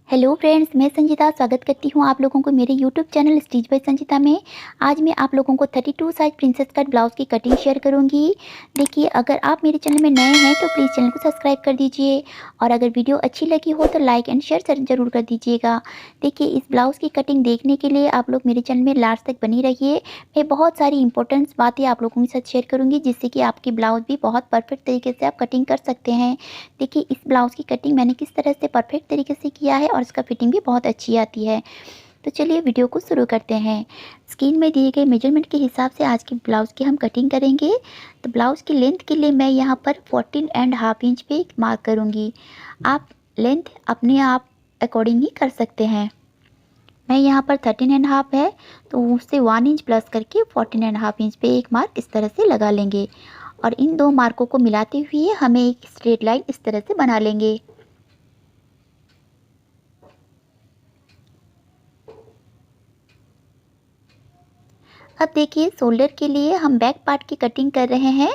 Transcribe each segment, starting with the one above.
Hello friends, मैं संजीता स्वागत करती हूँ आप लोगों को मेरे YouTube channel stitch bye Sanjita में। आज मैं आप लोगों को 32 साइज प्रिंसेस कट ब्लाउज़ की कटिंग शेयर करूँगी। देखिए, अगर आप मेरे चैनल में नए हैं तो प्लीज़ चैनल को सब्सक्राइब कर दीजिए और अगर वीडियो अच्छी लगी हो तो लाइक एंड शेयर ज़रूर कर दीजिएगा। देखिए, इस ब्लाउज़ की कटिंग देखने के लिए आप लोग मेरे चैनल में लास्ट तक बनी रहिए। मैं बहुत सारी इंपॉर्टेंट बातें आप लोगों के साथ शेयर करूँगी जिससे कि आपकी ब्लाउज़ भी बहुत परफेक्ट तरीके से आप कटिंग कर सकते हैं। देखिए, इस ब्लाउज़ की कटिंग मैंने किस तरह से परफेक्ट तरीके से किया है और इसका फिटिंग भी बहुत अच्छी आती है। तो चलिए वीडियो को शुरू करते हैं। स्क्रीन में दिए गए मेजरमेंट के हिसाब से आज के ब्लाउज़ की हम कटिंग करेंगे। तो ब्लाउज़ की लेंथ के लिए मैं यहाँ पर 14.5 इंच पे मार्क करूँगी। आप लेंथ अपने आप अकॉर्डिंग ही कर सकते हैं। मैं यहाँ पर 13.5 है तो उससे 1 इंच प्लस करके 14.5 इंच पे एक मार्क इस तरह से लगा लेंगे और इन दो मार्कों को मिलाते हुए हमें एक स्ट्रेट लाइन इस तरह से बना लेंगे। अब देखिए, शोल्डर के लिए हम बैक पार्ट की कटिंग कर रहे हैं।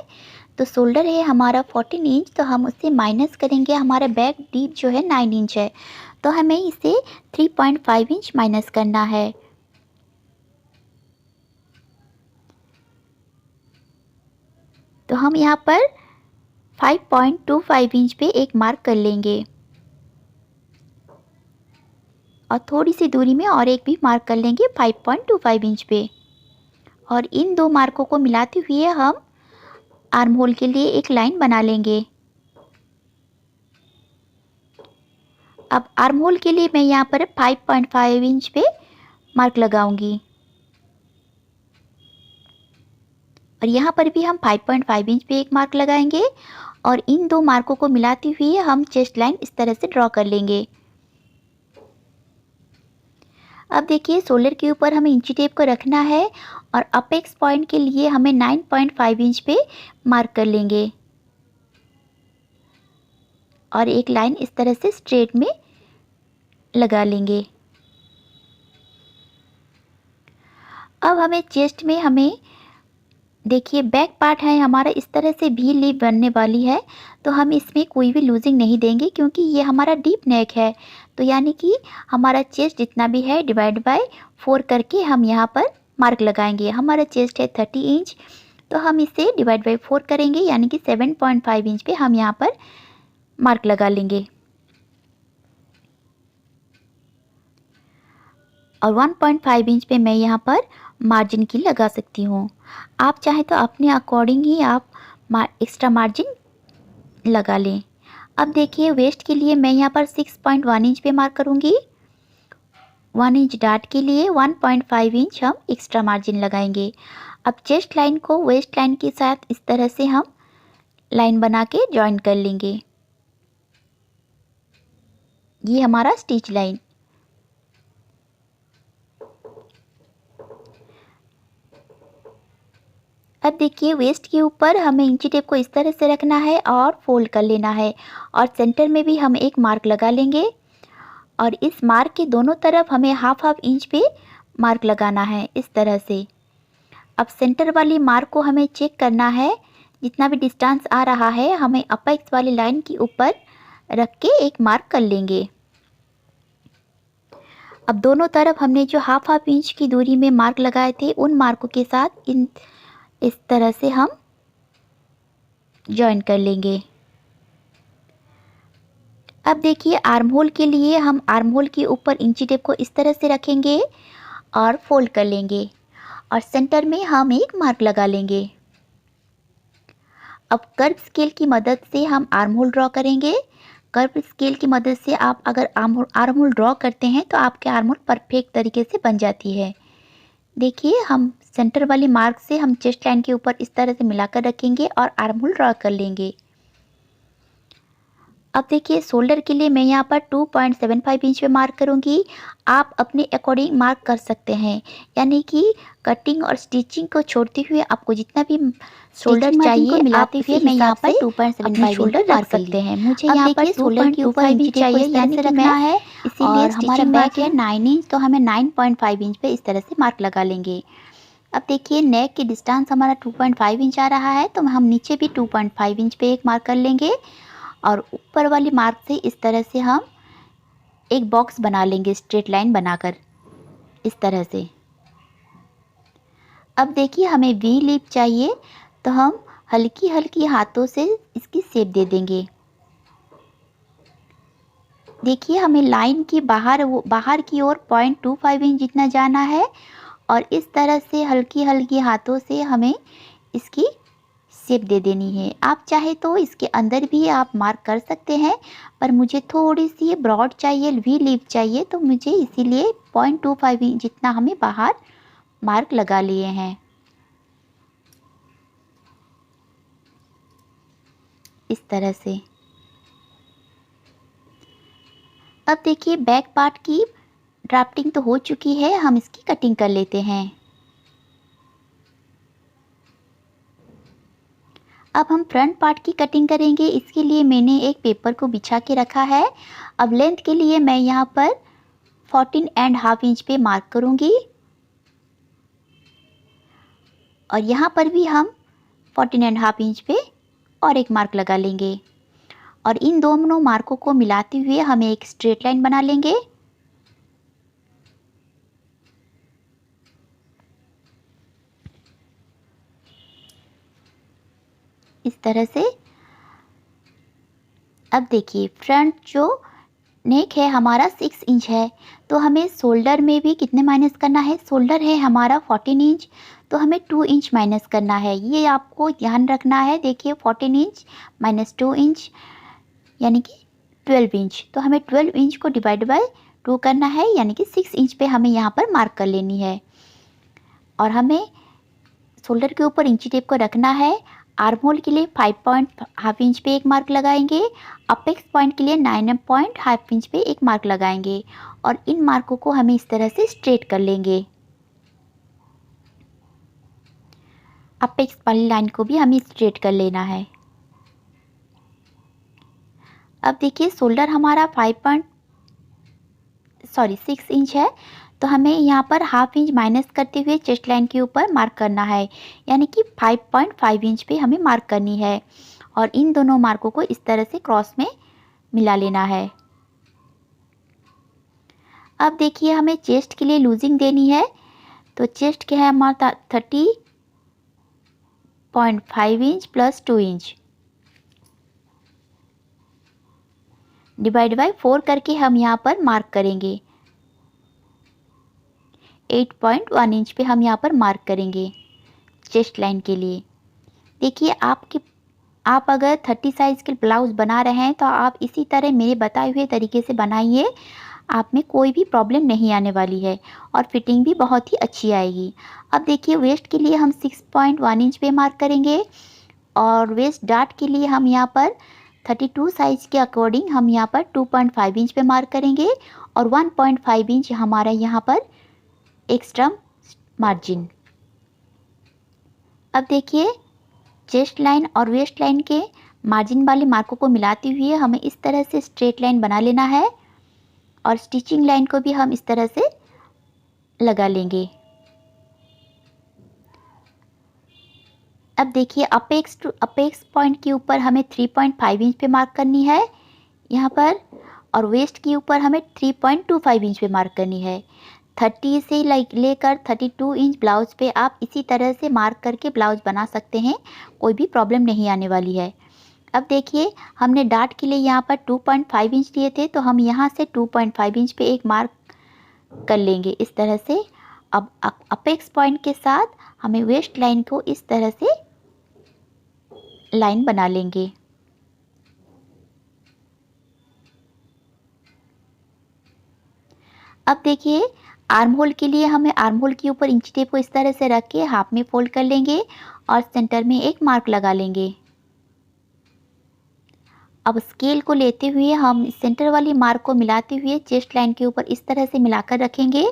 तो शोल्डर है हमारा 14 इंच, तो हम उससे माइनस करेंगे। हमारा बैक डीप जो है 9 इंच है, तो हमें इसे 3.5 इंच माइनस करना है। तो हम यहाँ पर 5.25 इंच पे एक मार्क कर लेंगे और थोड़ी सी दूरी में और एक भी मार्क कर लेंगे 5.25 इंच पे। और इन दो मार्कों को मिलाते हुए हम आर्म होल के लिए एक लाइन बना लेंगे। अब आर्म होल के लिए मैं यहाँ पर 5.5 इंच पे मार्क लगाऊंगी और यहाँ पर भी हम 5.5 इंच पे एक मार्क लगाएंगे और इन दो मार्कों को मिलाते हुए हम चेस्ट लाइन इस तरह से ड्रॉ कर लेंगे। अब देखिए, शोल्डर के ऊपर हमें इंची टेप को रखना है और अपेक्स पॉइंट के लिए हमें 9.5 इंच पे मार्क कर लेंगे और एक लाइन इस तरह से स्ट्रेट में लगा लेंगे। अब हमें चेस्ट में देखिए, बैक पार्ट है हमारा इस तरह से भी लीव बनने वाली है, तो हम इसमें कोई भी लूजिंग नहीं देंगे क्योंकि ये हमारा डीप नेक है। तो यानी कि हमारा चेस्ट जितना भी है डिवाइड बाय 4 करके हम यहाँ पर मार्क लगाएंगे। हमारा चेस्ट है 30 इंच, तो हम इसे डिवाइड बाय 4 करेंगे यानी कि 7.5 इंच पे हम यहाँ पर मार्क लगा लेंगे और 1.5 इंच पे मैं यहाँ पर मार्जिन की लगा सकती हूँ। आप चाहें तो अपने अकॉर्डिंग ही आप एक्स्ट्रा मार्जिन लगा लें। अब देखिए, वेस्ट के लिए मैं यहाँ पर 6.1 इंच पे मार्क करूँगी। 1 इंच डार्ट के लिए 1.5 इंच हम एक्स्ट्रा मार्जिन लगाएंगे। अब चेस्ट लाइन को वेस्ट लाइन के साथ इस तरह से हम लाइन बना के जॉइन कर लेंगे। ये हमारा स्टिच लाइन। अब देखिए, वेस्ट के ऊपर हमें इंची टेप को इस तरह से रखना है और फोल्ड कर लेना है और सेंटर में भी हम एक मार्क लगा लेंगे और इस मार्क के दोनों तरफ हमें हाफ इंच पे मार्क लगाना है इस तरह से। अब सेंटर वाली मार्क को हमें चेक करना है, जितना भी डिस्टेंस आ रहा है हमें अपेक्स वाली लाइन के ऊपर रख के एक मार्क कर लेंगे। अब दोनों तरफ हमने जो हाफ इंच की दूरी में मार्क लगाए थे उन मार्कों के साथ इस तरह से हम जॉइन कर लेंगे। अब देखिए, आर्म होल के लिए हम आर्म होल के ऊपर इंची टेप को इस तरह से रखेंगे और फोल्ड कर लेंगे और सेंटर में हम एक मार्क लगा लेंगे। अब कर्व स्केल की मदद से हम आर्म होल ड्रॉ करेंगे। कर्व स्केल की मदद से आप अगर आर्म होल ड्रॉ करते हैं तो आपके आर्म होल परफेक्ट तरीके से बन जाती है। देखिए, हम सेंटर वाली मार्क से हम चेस्ट लाइन के ऊपर इस तरह से मिलाकर रखेंगे और आर्म होल ड्रॉ कर लेंगे। अब देखिए, शोल्डर के लिए मैं यहाँ पर 2.75 इंच पे मार्क करूँगी। आप अपने अकॉर्डिंग मार्क कर सकते हैं, यानी कि कटिंग और स्टिचिंग को छोड़ते हुए आपको जितना भी शोल्डर चाहिए मिलाते हुए मैं यहाँ पर 2.75 शोल्डर रख सकते हैं। मुझे यहाँ पर शोल्डर के ऊपर इंच चाहिए यानी कि रखना है, इसीलिए हमारा बैक है 9 इंच, तो हमें 9.5 इंच पे इस तरह से मार्क लगा लेंगे। अब देखिए, नेक की डिस्टेंस हमारा 2.5 इंच आ रहा है, तो हम नीचे भी 2.5 इंच पे एक मार्क कर लेंगे और ऊपर वाली मार्क से इस तरह से हम एक बॉक्स बना लेंगे स्ट्रेट लाइन बनाकर इस तरह से। अब देखिए हमें वी लिप चाहिए, तो हम हल्की हल्की हाथों से इसकी शेप दे देंगे। देखिए हमें लाइन की बाहर की ओर 0.25 इंच जितना जाना है और इस तरह से हल्की हल्की हाथों से हमें इसकी शेप दे देनी है। आप चाहे तो इसके अंदर भी आप मार्क कर सकते हैं, पर मुझे थोड़ी सी ब्रॉड चाहिए, वी लिप चाहिए, तो मुझे इसीलिए 0.25 इंच जितना हमें बाहर मार्क लगा लिए हैं इस तरह से। अब देखिए बैक पार्ट की ड्राफ्टिंग तो हो चुकी है, हम इसकी कटिंग कर लेते हैं। अब हम फ्रंट पार्ट की कटिंग करेंगे। इसके लिए मैंने एक पेपर को बिछा के रखा है। अब लेंथ के लिए मैं यहाँ पर 14.5 इंच पे मार्क करूँगी और यहाँ पर भी हम 14.5 इंच पे और एक मार्क लगा लेंगे और इन दोनों मार्कों को मिलाते हुए हमें एक स्ट्रेट लाइन बना लेंगे। इस तरह से। अब देखिए फ्रंट जो नेक है हमारा 6 इंच है, तो हमें शोल्डर में भी कितने माइनस करना है। शोल्डर है हमारा 14 इंच, तो हमें 2 इंच माइनस करना है, ये आपको ध्यान रखना है। देखिए 14 इंच माइनस 2 इंच यानी कि 12 इंच, तो हमें 12 इंच को डिवाइड बाय 2 करना है, यानी कि 6 इंच पे हमें यहाँ पर मार्क कर लेनी है। और हमें शोल्डर के ऊपर इंची टेप को रखना है। आर्म होल के लिए 5.5 इंच पे एक मार्क लगाएंगे। अपेक्स पॉइंट के लिए 9.5 इंच पे एक मार्क लगाएंगे और इन मार्कों को हमें इस तरह से स्ट्रेट कर लेंगे। अपेक्स वाली लाइन को भी हमें स्ट्रेट कर लेना है। अब देखिए शोल्डर हमारा 6 इंच है, तो हमें यहाँ पर हाफ इंच माइनस करते हुए चेस्ट लाइन के ऊपर मार्क करना है, यानी कि 5.5 इंच पे हमें मार्क करनी है और इन दोनों मार्कों को इस तरह से क्रॉस में मिला लेना है। अब देखिए हमें चेस्ट के लिए लूजिंग देनी है, तो चेस्ट क्या है हमारा 30.5 inch plus 2 inch divide by 4 करके हम यहाँ पर मार्क करेंगे। 8.1 इंच पे हम यहाँ पर मार्क करेंगे चेस्ट लाइन के लिए। देखिए आप अगर 30 साइज़ के ब्लाउज़ बना रहे हैं तो आप इसी तरह मेरे बताए हुए तरीके से बनाइए, आप में कोई भी प्रॉब्लम नहीं आने वाली है और फिटिंग भी बहुत ही अच्छी आएगी। अब देखिए वेस्ट के लिए हम 6.1 इंच पे मार्क करेंगे और वेस्ट डार्ट के लिए हम यहाँ पर 32 साइज़ के अकॉर्डिंग हम यहाँ पर 2.5 इंच पे मार्क करेंगे और 1.5 इंच हमारा यहाँ पर एक्स्ट्रा मार्जिन। अब देखिए चेस्ट लाइन और वेस्ट लाइन के मार्जिन वाले मार्कों को मिलाते हुए हमें इस तरह से स्ट्रेट लाइन बना लेना है और स्टिचिंग लाइन को भी हम इस तरह से लगा लेंगे। अब देखिए अपेक्स पॉइंट के ऊपर हमें 3.5 इंच पे मार्क करनी है यहाँ पर और वेस्ट के ऊपर हमें 3.25 इंच पे मार्क करनी है। 30 से लेकर 32 इंच ब्लाउज़ पे आप इसी तरह से मार्क करके ब्लाउज़ बना सकते हैं, कोई भी प्रॉब्लम नहीं आने वाली है। अब देखिए हमने डार्ट के लिए यहाँ पर 2.5 इंच लिए थे, तो हम यहाँ से 2.5 इंच पे एक मार्क कर लेंगे इस तरह से। अब अपेक्स पॉइंट के साथ हमें वेस्ट लाइन को इस तरह से लाइन बना लेंगे। अब देखिए आर्म होल के लिए हमें आर्म होल के ऊपर इंची टेप को इस तरह से रख के हाफ में फोल्ड कर लेंगे और सेंटर में एक मार्क लगा लेंगे। अब स्केल को लेते हुए हम सेंटर वाली मार्क को मिलाते हुए चेस्ट लाइन के ऊपर इस तरह से मिलाकर रखेंगे,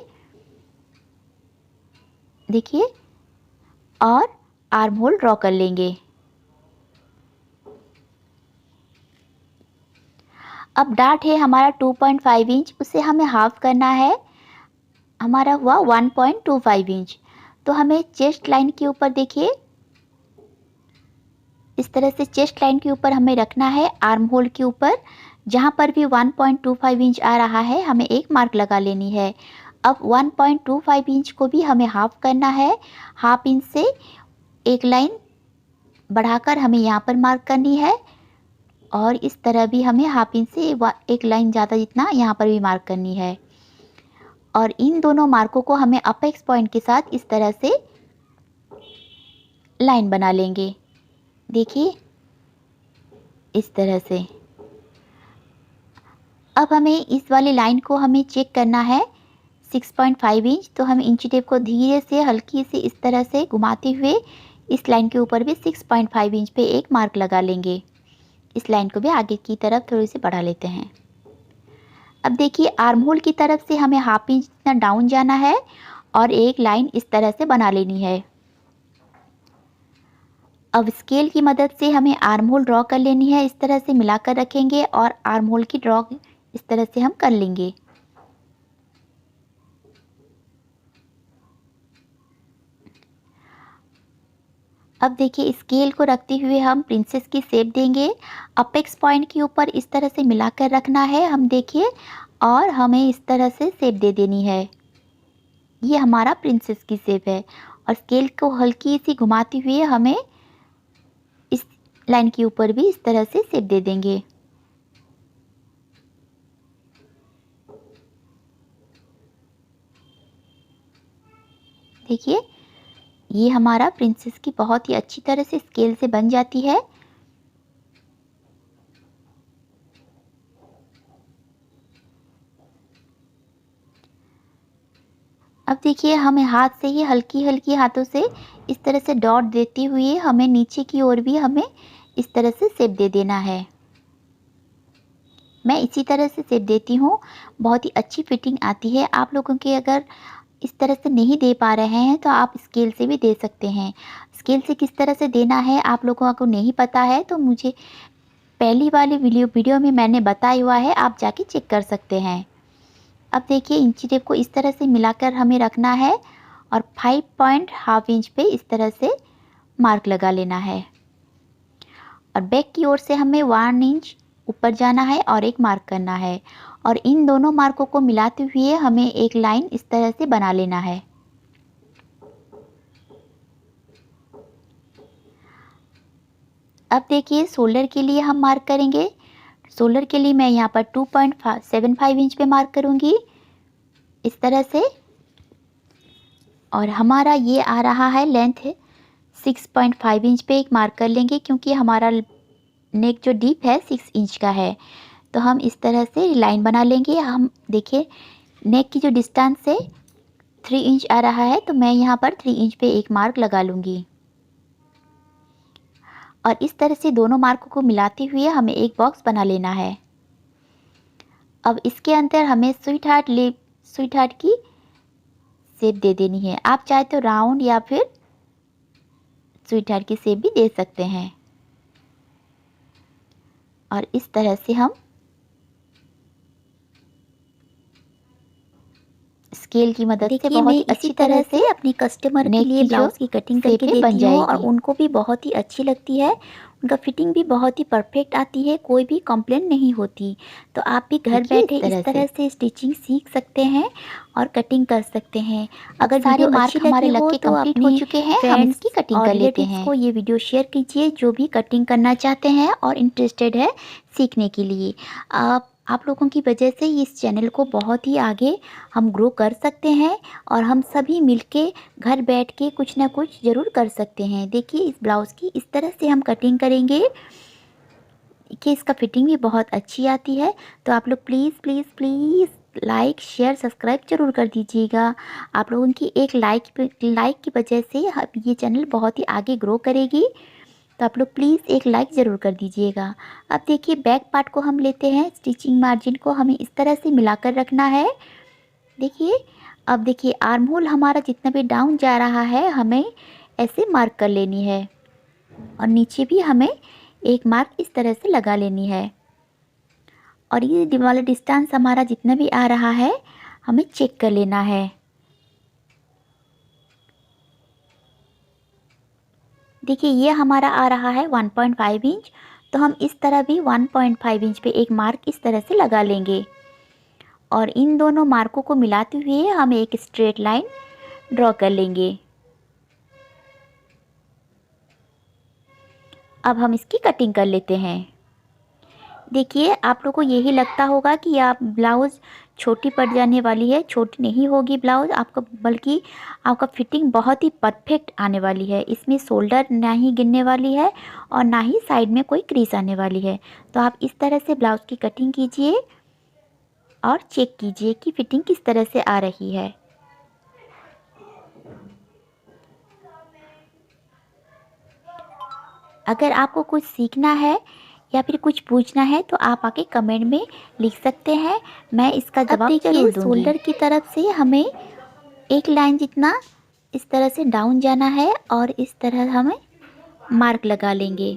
देखिए, और आर्म होल ड्रॉ कर लेंगे। अब डार्ट है हमारा 2.5 इंच, उसे हमें हाफ करना है, हमारा हुआ 1.25 इंच। तो हमें चेस्ट लाइन के ऊपर देखिए इस तरह से चेस्ट लाइन के ऊपर हमें रखना है, आर्म होल के ऊपर जहाँ पर भी 1.25 इंच आ रहा है हमें एक मार्क लगा लेनी है। अब 1.25 इंच को भी हमें हाफ करना है। हाफ इंच से एक लाइन बढ़ाकर हमें यहाँ पर मार्क करनी है और इस तरह भी हमें हाफ इंच से एक लाइन ज़्यादा जितना यहाँ पर भी मार्क करनी है। और इन दोनों मार्कों को हमें अपेक्स पॉइंट के साथ इस तरह से लाइन बना लेंगे। देखिए इस तरह से। अब हमें इस वाली लाइन को हमें चेक करना है 6.5 इंच। तो हम इंची टेप को धीरे से हल्की से इस तरह से घुमाते हुए इस लाइन के ऊपर भी 6.5 इंच पे एक मार्क लगा लेंगे। इस लाइन को भी आगे की तरफ थोड़ी सी बढ़ा लेते हैं। अब देखिए आर्म होल की तरफ से हमें हाफ इंच जितना डाउन जाना है और एक लाइन इस तरह से बना लेनी है। अब स्केल की मदद से हमें आर्म होल ड्रॉ कर लेनी है। इस तरह से मिलाकर रखेंगे और आर्म होल की ड्रॉ इस तरह से हम कर लेंगे। अब देखिए स्केल को रखते हुए हम प्रिंसेस की शेप देंगे। अपेक्स पॉइंट के ऊपर इस तरह से मिलाकर रखना है हम देखिए, और हमें इस तरह से शेप दे देनी है। ये हमारा प्रिंसेस की शेप है और स्केल को हल्की सी घुमाते हुए हमें इस लाइन के ऊपर भी इस तरह से शेप दे देंगे। देखिए ये हमारा प्रिंसेस की बहुत ही अच्छी तरह से स्केल से बन जाती है। अब देखिए हमें हाथ से ही हल्की हल्की हाथों से इस तरह से डॉट देते हुए हमें नीचे की ओर भी हमें इस तरह से शेप दे देना है। मैं इसी तरह से शेप देती हूँ, बहुत ही अच्छी फिटिंग आती है। आप लोगों के अगर इस तरह से नहीं दे पा रहे हैं तो आप स्केल से भी दे सकते हैं। स्केल से किस तरह से देना है आप लोगों को नहीं पता है तो मुझे पहली वाली वीडियो में मैंने बताया हुआ है, आप जाके चेक कर सकते हैं। अब देखिए इंची टेप को इस तरह से मिलाकर हमें रखना है और 5.5 इंच पे इस तरह से मार्क लगा लेना है। और बैक की ओर से हमें 1 इंच ऊपर जाना है और एक मार्क करना है और इन दोनों मार्कों को मिलाते हुए हमें एक लाइन इस तरह से बना लेना है। अब देखिए शोल्डर के लिए हम मार्क करेंगे। शोल्डर के लिए मैं यहाँ पर 2.75 इंच पे मार्क करूँगी इस तरह से। और हमारा ये आ रहा है लेंथ 6.5 इंच पे एक मार्क कर लेंगे क्योंकि हमारा नेक जो डीप है 6 इंच का है। तो हम इस तरह से लाइन बना लेंगे। हम देखिए नेक की जो डिस्टेंस है 3 इंच आ रहा है तो मैं यहाँ पर 3 इंच पे एक मार्क लगा लूँगी। और इस तरह से दोनों मार्कों को मिलाते हुए हमें एक बॉक्स बना लेना है। अब इसके अंदर हमें स्वीट हार्ट की शेप दे देनी है। आप चाहे तो राउंड या फिर स्वीट हार्ट की शेप भी दे सकते हैं। और इस तरह से हम स्केल की मदद से बहुत ही अच्छी तरह से अपनी कस्टमर के लिए ब्लाउज की कटिंग करके देती हूँ और उनको भी बहुत ही अच्छी लगती है। उनका फिटिंग भी बहुत ही परफेक्ट आती है, कोई भी कंप्लेंट नहीं होती। तो आप भी घर बैठे इस तरह से स्टिचिंग सीख सकते हैं और कटिंग कर सकते हैं। अगर सारे मार्क हमारे लग के कंप्लीट हो चुके हैं हम इसकी कटिंग कर लेते हैं। को ये वीडियो शेयर कीजिए जो भी कटिंग करना चाहते हैं और इंटरेस्टेड है सीखने के लिए। आप लोगों की वजह से इस चैनल को बहुत ही आगे हम ग्रो कर सकते हैं और हम सभी मिलके घर बैठ के कुछ ना कुछ ज़रूर कर सकते हैं। देखिए इस ब्लाउज़ की इस तरह से हम कटिंग करेंगे कि इसका फिटिंग भी बहुत अच्छी आती है। तो आप लोग please please please like share subscribe ज़रूर कर दीजिएगा। आप लोगों की एक लाइक की वजह से ये चैनल बहुत ही आगे ग्रो करेगी। तो आप लोग प्लीज़ एक लाइक ज़रूर कर दीजिएगा। अब देखिए बैक पार्ट को हम लेते हैं, स्टिचिंग मार्जिन को हमें इस तरह से मिलाकर रखना है। देखिए अब देखिए आर्म होल हमारा जितना भी डाउन जा रहा है हमें ऐसे मार्क कर लेनी है और नीचे भी हमें एक मार्क इस तरह से लगा लेनी है। और ये वाला डिस्टेंस हमारा जितना भी आ रहा है हमें चेक कर लेना है। देखिए ये हमारा आ रहा है 1.5 इंच। तो हम इस तरह भी 1.5 इंच पे एक मार्क इस तरह से लगा लेंगे और इन दोनों मार्कों को मिलाते हुए हम एक स्ट्रेट लाइन ड्रॉ कर लेंगे। अब हम इसकी कटिंग कर लेते हैं। देखिए आप लोगों को यही लगता होगा कि आप ब्लाउज़ छोटी पड़ जाने वाली है। छोटी नहीं होगी ब्लाउज़ आपका, बल्कि आपका फिटिंग बहुत ही परफेक्ट आने वाली है। इसमें शोल्डर ना ही गिरने वाली है और ना ही साइड में कोई क्रीज आने वाली है। तो आप इस तरह से ब्लाउज़ की कटिंग कीजिए और चेक कीजिए कि फिटिंग किस तरह से आ रही है। अगर आपको कुछ सीखना है या फिर कुछ पूछना है तो आप आके कमेंट में लिख सकते हैं, मैं इसका जवाब जरूर दूंगी। शोल्डर की तरफ से हमें एक लाइन जितना इस तरह से डाउन जाना है और इस तरह हमें मार्क लगा लेंगे।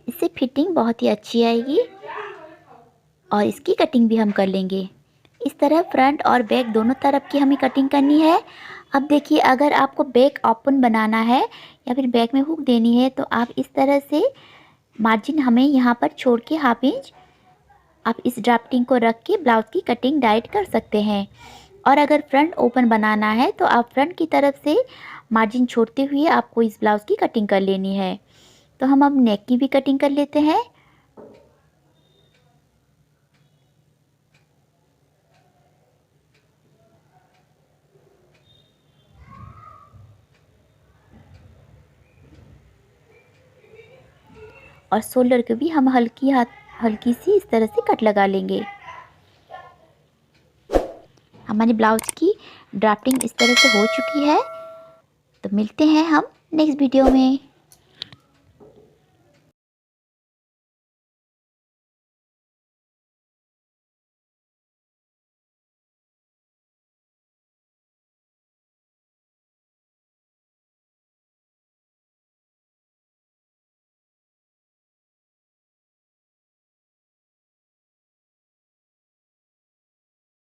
इससे फिटिंग बहुत ही अच्छी आएगी और इसकी कटिंग भी हम कर लेंगे। इस तरह फ्रंट और बैक दोनों तरफ की हमें कटिंग करनी है। अब देखिए अगर आपको बैक ओपन बनाना है या फिर बैक में हुक देनी है तो आप इस तरह से मार्जिन हमें यहाँ पर छोड़ के 1/2 इंच आप इस ड्राफ्टिंग को रख के ब्लाउज़ की कटिंग डायरेक्ट कर सकते हैं। और अगर फ्रंट ओपन बनाना है तो आप फ्रंट की तरफ से मार्जिन छोड़ते हुए आपको इस ब्लाउज़ की कटिंग कर लेनी है। तो हम अब नेक की भी कटिंग कर लेते हैं। और शोल्डर को भी हम हल्की सी इस तरह से कट लगा लेंगे। हमारी ब्लाउज़ की ड्राफ्टिंग इस तरह से हो चुकी है। तो मिलते हैं हम नेक्स्ट वीडियो में।